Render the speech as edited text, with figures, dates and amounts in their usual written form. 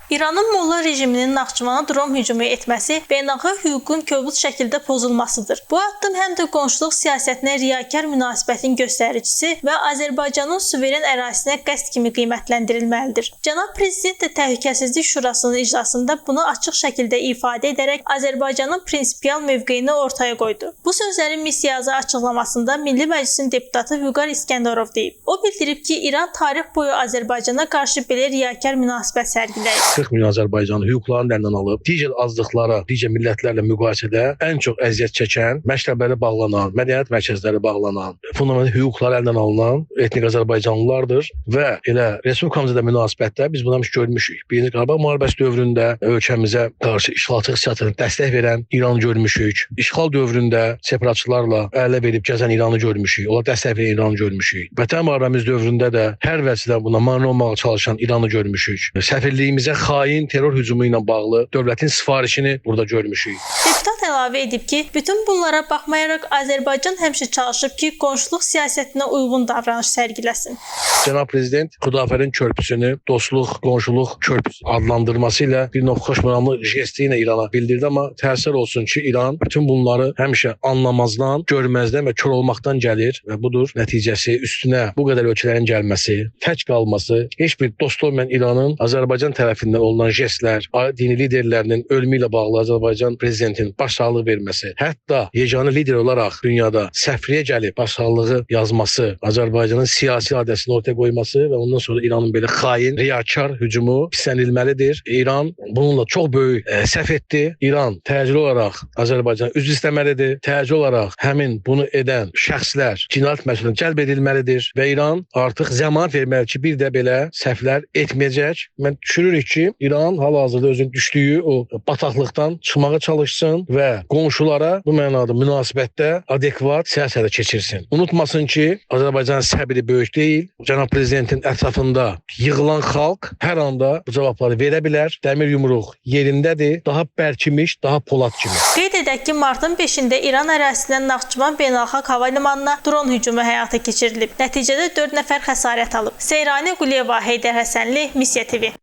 İranın Molla rejiminin Naxçıvana dron hücumu etməsi beynəlxalq hüququn kobud şəkildə pozulmasıdır. Bu addım həm də qonşuluq siyasətinə riyakar münasibətin göstəricisi və Azərbaycanın suveren ərazisinə qəsd kimi qiymətləndirilməlidir. Cənab Prezident də Təhlükəsizlik Şurasının iclasında bunu açıq şəkildə ifadə edərək Azərbaycanın prinsipial mövqeyini ortaya qoydu. Bu sözləri missiya açıqlamasında Milli Məclisin deputatı Vüqar İskəndərov deyib. O bildirib ki, İran tarix boyu Azərbaycana qarşı belə riyakar münasibət sərgiləyir. 40 milyon Azərbaycanlı hüquqlarını əlindən alıb, digər azlıqlara, digər millətlərlə müqayisədə ən çox əziyyət çəkən, məktəbləri bağlanan, mədəniyyət mərkəzləri bağlanan, fundamental hüquqları əlindən alınan etnik Azərbaycanlılardır və elə Respublikamızda münasibətdə biz bunu görmüşük. Birinci Qarabağ müharibəsi dövründə ölkəmizə qarşı işğalçı siyasətinə dəstək verən İranı görmüşük. İşğal dövründə separatçılarla əllə verib gəzən İranı görmüşük. Ona dəstək verən İranı görmüşük. Vətən müharibəmiz dövründə də hər vəzifədə buna mane olmağa çalışan İranı görmüşük. Səfirliyimizə xain terror hücumu ilə bağlı dövlətin sifarişini burada görmüşük. Deputat əlavə edib ki, bütün bunlara baxmayaraq Azərbaycan həmişə çalışıb ki, qonşuluq siyasətinə uyğun davranış sərgiləsin. Cənab Prezident Xudafərin körpüsünü dostluq, qonşuluq körpüsü adlandırması ilə bir növ xoşməramlı jesti ilə İrana bildirdi, amma təəssüf olsun ki, İran bütün bunları həmişə anlamazdan, görməzdən və kör olmaqdan gəlir və budur nəticəsi üstünə bu qədər ölkələrin gəlməsi, tək qalması, heç bir dost olmayan İranın Azərbaycan tərəfindən olunan jestlər, dini liderlərinin ölümü ilə bağlı Azərbaycan prezidentinin başsağlığı verməsi, hətta yeganə lider olaraq dünyada səfirliyə gəlib başsağlığı yazması, Azərbaycanın siyasi adəsini ortaya qoyması və ondan sonra İranın belə xain, riyakar hücumu pislənilməlidir. İran bununla çox böyük səhv etdi. İran təcili olaraq Azərbaycan üzr istəməlidir. Təcili olaraq həmin bunu edən şəxslər cinayət məsuliyyətinə cəlb edilməlidir və İran artıq zəmanət verməli ki, bir də belə səhvlər etməyəcək. Mən düşünürük ki, İran hal-hazırda özünün düşdüyü o bataqlıqdan çıxmağa çalışsın və qonşulara bu mənada münasibətdə adekvat siyasətə keçirsin. Unutmasın ki, Azərbaycanın səbri böyük deyil. Cənab Prezidentin ətrafında yığılan xalq hər anda bu cavabları verə bilər. Dəmir yumruq yerindədir, daha bərkimiş, daha polad kimi. Qeyd edək ki, martın 5-də İran ərazisindən Naxçıvan beynəlxalq hava limanına dron hücumu həyata keçirilib. Nəticədə 4 nəfər xəsarət alıb. Seyrani Quliyeva, Heydər Həsənli, Missiya TV.